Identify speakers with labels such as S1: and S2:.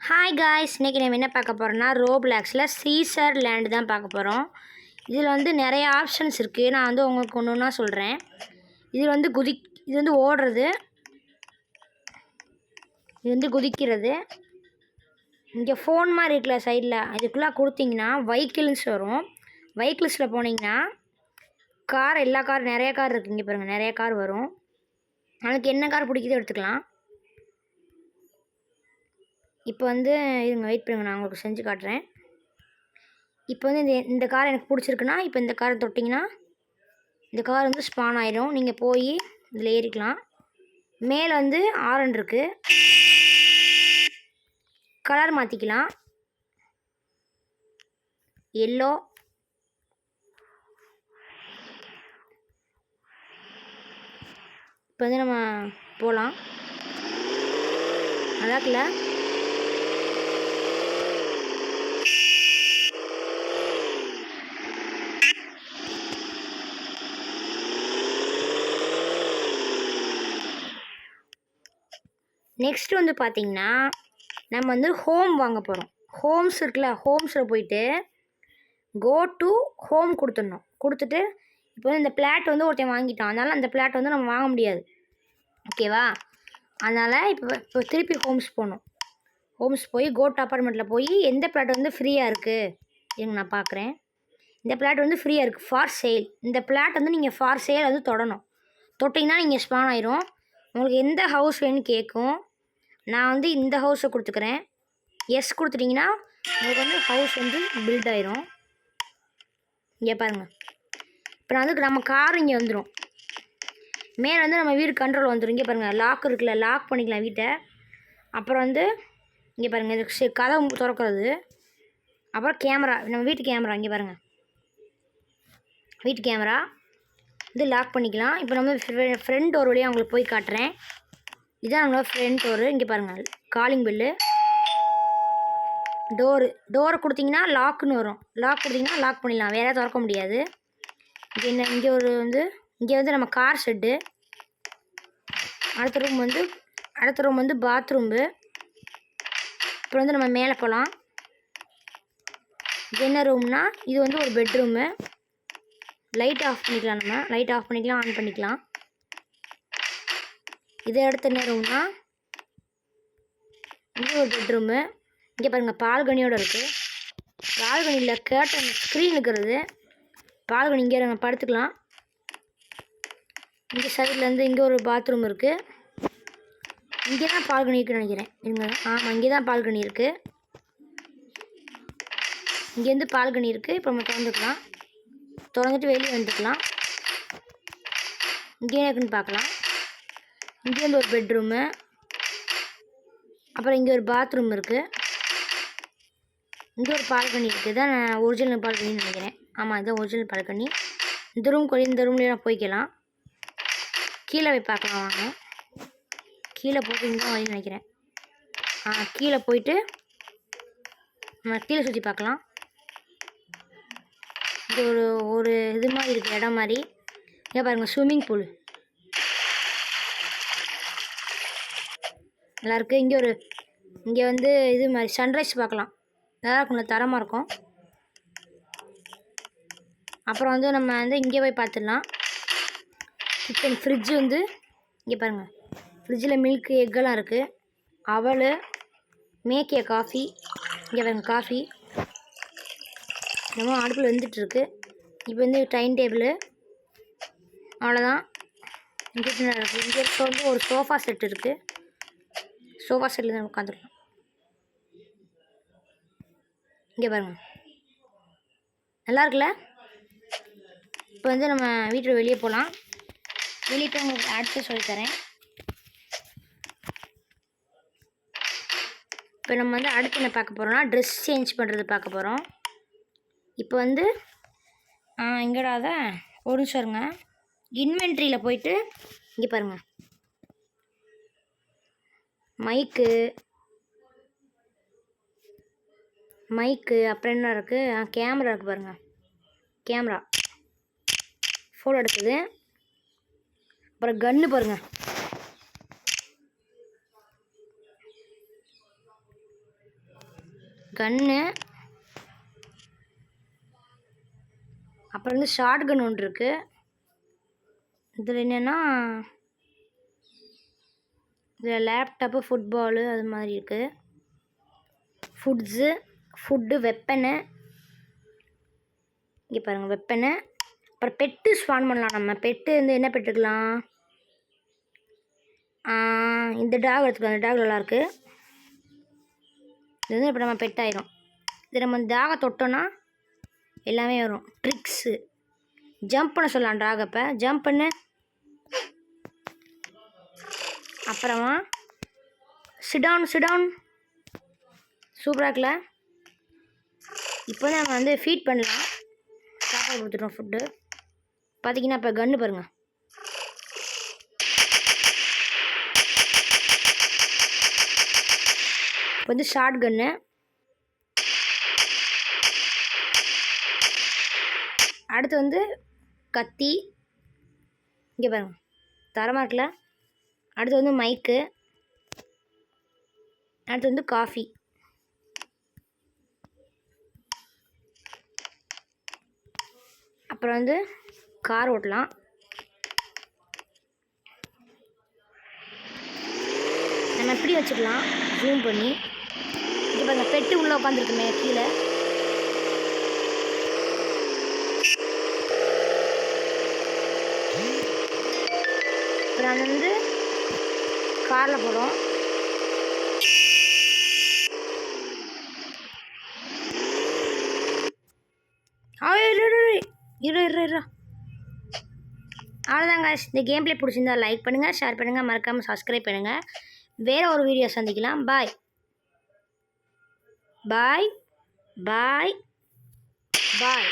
S1: Hi guys, இன்றைக்கி நம்ம என்ன பார்க்க போகிறோம்னா ரோப்ளாக்ஸில் சீசர் லேண்டு தான் பார்க்க போகிறோம். இதில் வந்து நிறைய ஆப்ஷன்ஸ் இருக்குது. நான் வந்து உங்களுக்கு ஒன்று ஒன்றா சொல்கிறேன். இதில் வந்து இது வந்து ஓடுறது, இது வந்து குதிக்கிறது. இங்கே ஃபோன் மாதிரி இருக்குல்ல சைடில், இதுக்குள்ளே கொடுத்தீங்கன்னா வெஹிக்கிள்ஸ் வரும். வெஹிக்கிள்ஸில் போனீங்கன்னா எல்லா கார் நிறைய கார் இருக்குது. இங்கே பாருங்கள், நிறைய கார் வரும். நமக்கு என்ன கார் பிடிக்குதோ எடுத்துக்கலாம். இப்போ வந்து இதுங்க வெயிட் பண்ணுங்க, நான் உங்களுக்கு செஞ்சு காட்டுறேன். இப்போ வந்து இந்த கார் எனக்கு பிடிச்சிருக்குன்னா, இப்போ இந்த காரை தொட்டிங்கன்னா இந்த கார் வந்து ஸ்பான் ஆயிடும். நீங்கள் போய் இதில் ஏறிக்கலாம். மேலே வந்து ஆரன் இருக்குது, கலர் மாற்றிக்கலாம். எல்லோ, இப்போ வந்து நம்ம போகலாம். நல்லா இருக்குல்ல? நெக்ஸ்ட் வந்து பார்த்திங்கன்னா நம்ம வந்து ஹோம் வாங்க போகிறோம். ஹோம்ஸ் இருக்குல்ல, ஹோம்ஸில் போயிட்டு கோ டு ஹோம் கொடுத்துட்டு இப்போ வந்து இந்த பிளாட் வந்து ஒருத்தன் வாங்கிட்டான், அதனால் அந்த பிளாட் வந்து நம்ம வாங்க முடியாது, ஓகேவா? அதனால் இப்போ திருப்பி ஹோம்ஸ் போகணும். ஹோம்ஸ் போய் கோட் அப்பார்ட்மெண்ட்டில் போய் எந்த பிளாட் வந்து ஃப்ரீயாக இருக்குது எங்க நான் பார்க்குறேன். இந்த பிளாட் வந்து ஃப்ரீயாக இருக்குது, ஃபார் சேல். இந்த பிளாட் வந்து நீங்கள் ஃபார் சேல் வந்து தொட்டிங்கன்னா நீங்கள் ஸ்பான் ஆயிரும். உங்களுக்கு எந்த ஹவுஸ் வேணும்னு கேட்கும். நான் வந்து இந்த ஹவுஸை கொடுத்துக்கிறேன். எஸ் கொடுத்துட்டிங்கன்னா உங்களுக்கு வந்து ஹவுஸ் வந்து பில்ட் ஆயிரும். இங்கே பாருங்கள், இப்போ நான் வந்து நம்ம கார் இங்கே வந்துடும். மேலே வந்து நம்ம வீடு கண்ட்ரோல் வந்துடும். இங்கே பாருங்கள், லாக் இருக்குல்ல, லாக் பண்ணிக்கலாம் வீட்டை. அப்புறம் வந்து இங்கே பாருங்கள், இது கதவு திறக்கிறது. அப்புறம் கேமரா, நம்ம வீட்டு கேமரா. இங்கே பாருங்கள், வீட்டு கேமரா இது லாக் பண்ணிக்கலாம். இப்போ நம்ம ஃப்ரண்ட் டோர் வழியாக உங்களுக்கு போய் காட்டுறேன். இதுதான் நம்மளோட ஃப்ரண்ட் டோரு. இங்கே பாருங்கள், காலிங் பெல்லு. டோரை கொடுத்தீங்கன்னா லாக்குன்னு வரும். லாக் கொடுத்தீங்கன்னா லாக் பண்ணிடலாம், வேறு திறக்க முடியாது. இங்கே வந்து நம்ம கார் ஷெட்டு. அடுத்த ரூம் வந்து பாத்ரூம்பு. அப்புறம் வந்து நம்ம மேலே போகலாம். இது என்ன ரூம்னா, இது வந்து ஒரு பெட்ரூமு. லைட் ஆஃப் பண்ணிக்கலாம், நம்ம லைட் ஆஃப் பண்ணிக்கலாம், ஆன் பண்ணிக்கலாம். இதை அடுத்து என்ன ரூம்னா, இது ஒரு பெட்ரூமு. இங்கே பாருங்கள், பால்கனியோடு இருக்குது. பால்கனியில் கேர்டன் ஸ்க்ரீன் இருக்கிறது. பால்கனி இங்கே நம்ம படுத்துக்கலாம். இங்கே சைட்லேருந்து இங்கே ஒரு பாத்ரூம் இருக்குது. இங்கே தான் பால்கனி இருக்குன்னு நினைக்கிறேன். ஆமாம், இங்கே தான் பால்கனி இருக்குது. இங்கேருந்து பால்கனி இருக்குது. இப்போ நம்ம திறந்துட்டு வெளியே வந்துக்கலாம். இங்கே இருக்குன்னு பார்க்கலாம். இங்கேருந்து ஒரு பெட்ரூமு. அப்புறம் இங்கே ஒரு பாத்ரூம் இருக்குது. இங்கே ஒரு பால்கனி இருக்குது. தான் ஒரிஜினல் பால்கனின்னு நினைக்கிறேன். ஆமாம், இதுதான் ஒரிஜினல் பால்கனி. இந்த ரூம்லேயே நான் போய்க்கலாம். கீழே போய் பார்க்கலாம் வாங்க. கீழே போய்ட்டு இங்கே தான் வழி நினைக்கிறேன். கீழே போயிட்டு நம்ம கீழே சுற்றி பார்க்கலாம். இது ஒரு இது மாதிரி இருக்குது, இடம் மாதிரி. இங்கே பாருங்கள், ஸ்விம்மிங் பூல் நல்லாயிருக்கு. இங்கே வந்து இது மாதிரி சன்ரைஸ் பார்க்கலாம், நல்லா இருக்கும், தரமாக இருக்கும். அப்புறம் வந்து நம்ம வந்து இங்கே போய் பார்த்துடலாம். கிச்சன் ஃப்ரிட்ஜு வந்து இங்கே பாருங்கள், ஃப்ரிட்ஜில் மில்க்கு எக்கெல்லாம் இருக்குது. அவல், மேக்கிய காஃபி. இங்கே பாருங்கள், காஃபி நம்ம அடுப்பில் வந்துட்டுருக்கு. இப்போ வந்து டைம் டேபிள், அவ்வளோதான். இங்கே இருக்குது. இங்கே வந்து ஒரு சோஃபா செட் இருக்குது. சோஃபா செட்டில் தான் உட்காந்துருக்கலாம். இங்கே பாருங்கள், நல்லா இருக்குல்ல? இப்போ வந்து நம்ம வீட்டில் வெளியே போகலாம். வெளியே போய் உங்களுக்கு அடுத்து சொல்லித்தரேன். இப்போ நம்ம வந்து அடுத்து என்ன பார்க்க போகிறோம்னா, ட்ரெஸ் சேஞ்ச் பண்ணுறது பார்க்க போகிறோம். இப்போ வந்து எங்கடாத ஒரு நிமிஷம் இருங்க. இன்வென்ட்ரியில் போயிட்டு இங்கே பாருங்கள், மைக்கு அப்புறம் என்ன இருக்குது, கேமரா இருக்குது பாருங்கள். கேமரா ஃபோட்டோ எடுக்குது. அப்புறம் கன்று பாருங்கள், கன்னு, அப்புறம் வந்து ஷார்ட் கன் ஒன்று இருக்குது. இதில் என்னென்னா இதில் லேப்டாப்பு, ஃபுட்பாலு அது மாதிரி இருக்குது. ஃபுட்டு, வெப்பனு, இங்கே பாருங்கள் வெப்பனு. அப்புறம் பெட்டு ஸ்பான் பண்ணலாம். நம்ம பெட்டு வந்து என்ன பெட்டுக்கலாம், இந்த டாக் எடுத்துக்கலாம். இந்த டாக் நல்லாயிருக்கு. இது வந்து இப்போ நம்ம பெட் ஆயிரும். இது நம்ம டாகை தொட்டோன்னா எல்லாமே வரும். ட்ரிக்ஸு, ஜம்ப் பண்ண சொல்லலாம் டாக். அப்போ ஜம்ப் பண்ணு. அப்புறமா சிடவுன் சூப்பராக இருக்குல்ல. இப்போ நம்ம வந்து ஃபீட் பண்ணலாம். சாப்பாடு கொடுத்துட்டோம் ஃபுட்டு. பார்த்தீங்கன்னா இப்போ கன்று பாருங்கள். இப்போ வந்து ஷார்ட் கன்னு, அடுத்து வந்து கத்தி. இங்கே பாருங்கள் தரமாக இருக்குல்ல. அடுத்து வந்து மைக்கு, அடுத்து வந்து காஃபி. அப்புறம் வந்து கார் ஓட்டலாம். நம்ம எப்படி வச்சுக்கலாம் ஜூம் பண்ணி. இப்போ அந்த பெட்டு உள்ளே உட்காந்துருக்குமே கீழே. இப்போ நான் வந்து காரில் போகிறோம். இரு அவ்வளோதாங்க. இந்த கேம் பிளே பிடிச்சிருந்தா லைக் பண்ணுங்கள், ஷேர் பண்ணுங்கள், மறக்காமல் சப்ஸ்கிரைப் பண்ணுங்கள். வேறு ஒரு வீடியோ சந்திக்கலாம். பாய் பாய் பாய் பாய்.